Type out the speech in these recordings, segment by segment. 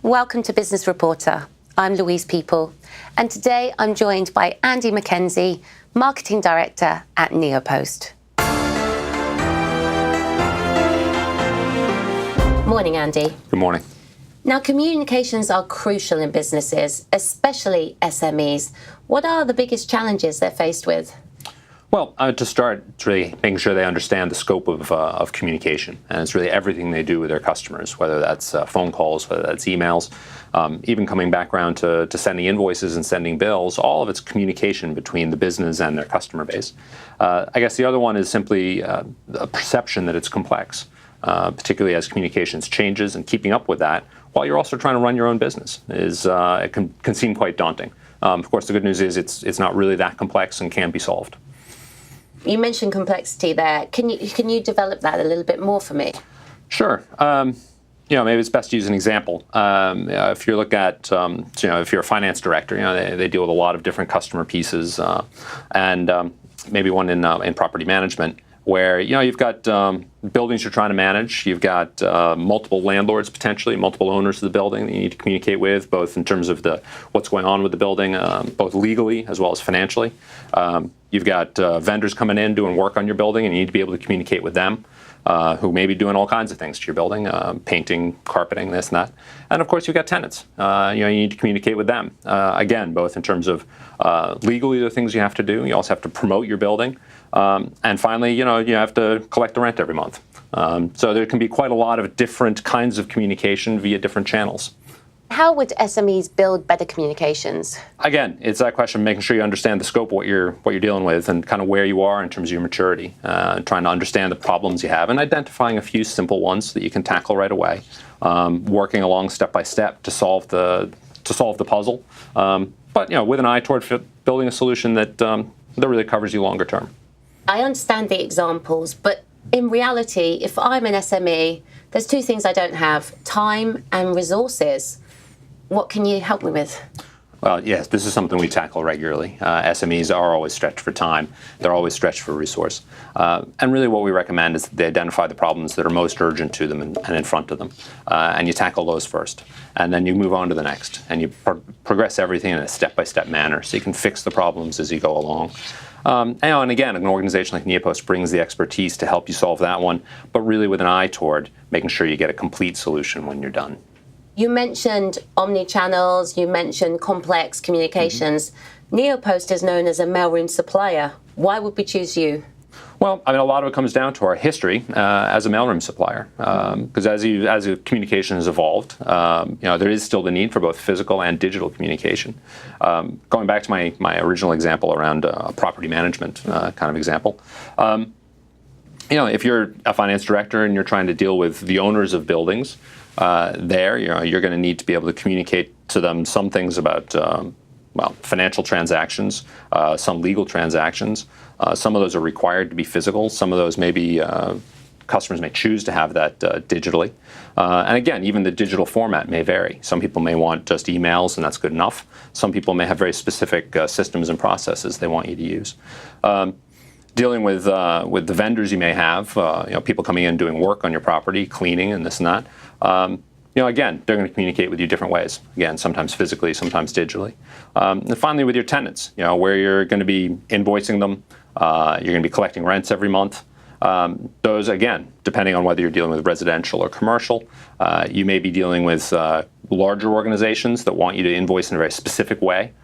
Welcome to Business Reporter. I'm Louise People, and today I'm joined by Andy McKenzie, Marketing Director at Neopost. Morning, Andy. Good morning. Now, communications are crucial in businesses, especially SMEs. What are the biggest challenges they're faced with? Well, to start, it's really making sure they understand the scope of communication. And it's really everything they do with their customers, whether that's phone calls, whether that's emails, even coming back around to sending invoices and sending bills. All of it's communication between the business and their customer base. I guess the other one is simply a perception that it's complex, particularly as communications changes, and keeping up with that while you're also trying to run your own business it can seem quite daunting. Of course, the good news is it's not really that complex and can be solved. You mentioned complexity there. Can you develop that a little bit more for me? Sure. Maybe it's best to use an example. If you look at, if you're a finance director, they deal with a lot of different customer pieces, and maybe one in property management, where you've got buildings you're trying to manage. You've got multiple landlords, potentially multiple owners of the building that you need to communicate with, both in terms of what's going on with the building, both legally as well as financially. You've got vendors coming in doing work on your building, and you need to be able to communicate with them, who may be doing all kinds of things to your building, painting, carpeting, this and that. And of course, you've got tenants. You need to communicate with them. Again, both in terms of legally the things you have to do. You also have to promote your building. And finally, you have to collect the rent every month. So there can be quite a lot of different kinds of communication via different channels. How would SMEs build better communications? Again, it's that question of making sure you understand the scope of what you're dealing with and kind of where you are in terms of your maturity, trying to understand the problems you have and identifying a few simple ones that you can tackle right away, working along step by step to solve the puzzle, but with an eye toward building a solution that really covers you longer term. I understand the examples, but in reality, if I'm an SME, there's two things I don't have: time and resources. What can you help me with? Well, yes, this is something we tackle regularly. SMEs are always stretched for time. They're always stretched for resource. And really what we recommend is that they identify the problems that are most urgent to them and in front of them. And you tackle those first. And then you move on to the next. And you progress everything in a step-by-step manner so you can fix the problems as you go along. And again, an organization like Neopost brings the expertise to help you solve that one, but really with an eye toward making sure you get a complete solution when you're done. You mentioned omni-channels, you mentioned complex communications. Neopost is known as a mailroom supplier. Why would we choose you? Well, a lot of it comes down to our history as a mailroom supplier. Because as communication has evolved, there is still the need for both physical and digital communication. Going back to my original example around a property management kind of example, if you're a finance director and you're trying to deal with the owners of buildings, you're going to need to be able to communicate to them some things about financial transactions, some legal transactions. Some of those are required to be physical. Some of those maybe customers may choose to have that digitally. And again, even the digital format may vary. Some people may want just emails, and that's good enough. Some people may have very specific systems and processes they want you to use. Dealing with the vendors you may have, people coming in doing work on your property, cleaning and this and that. Again, they're going to communicate with you different ways. Again, sometimes physically, sometimes digitally. And finally, with your tenants, where you're going to be invoicing them, you're going to be collecting rents every month. Those, again, depending on whether you're dealing with residential or commercial, you may be dealing with larger organizations that want you to invoice in a very specific way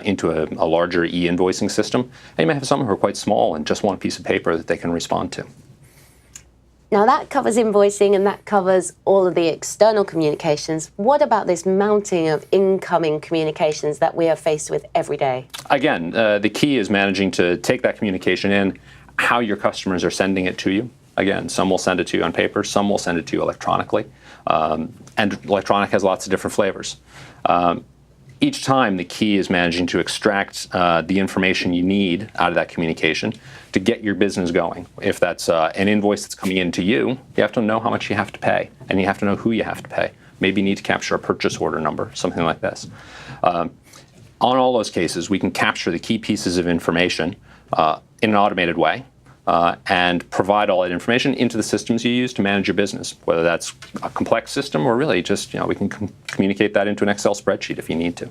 into a larger e-invoicing system. And you may have some who are quite small and just want a piece of paper that they can respond to. Now that covers invoicing and that covers all of the external communications. What about this mounting of incoming communications that we are faced with every day? Again, the key is managing to take that communication in, how your customers are sending it to you. Again, some will send it to you on paper, some will send it to you electronically. And electronic has lots of different flavors. Each time, the key is managing to extract the information you need out of that communication to get your business going. If that's an invoice that's coming in to you, you have to know how much you have to pay, and you have to know who you have to pay. Maybe you need to capture a purchase order number, something like this. On all those cases, we can capture the key pieces of information in an automated way and provide all that information into the systems you use to manage your business, whether that's a complex system or really just, we can communicate that into an Excel spreadsheet if you need to.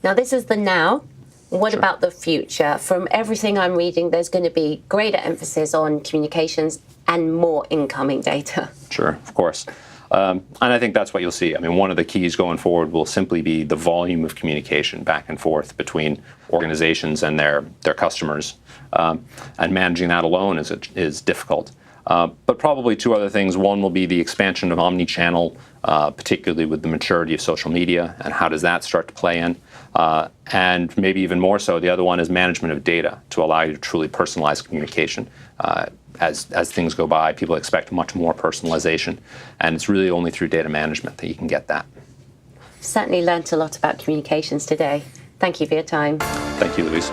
Now, this is the now. What Sure. about the future? From everything I'm reading, there's going to be greater emphasis on communications and more incoming data. Sure, of course. And I think that's what you'll see. I mean, one of the keys going forward will simply be the volume of communication back and forth between organizations and their customers. And managing that alone is difficult. But probably two other things. One will be the expansion of omni-channel, particularly with the maturity of social media, and how does that start to play in? And maybe even more so, the other one is management of data to allow you to truly personalize communication. As things go by, people expect much more personalization, and it's really only through data management that you can get that. Certainly learnt a lot about communications today. Thank you for your time. Thank you, Louise.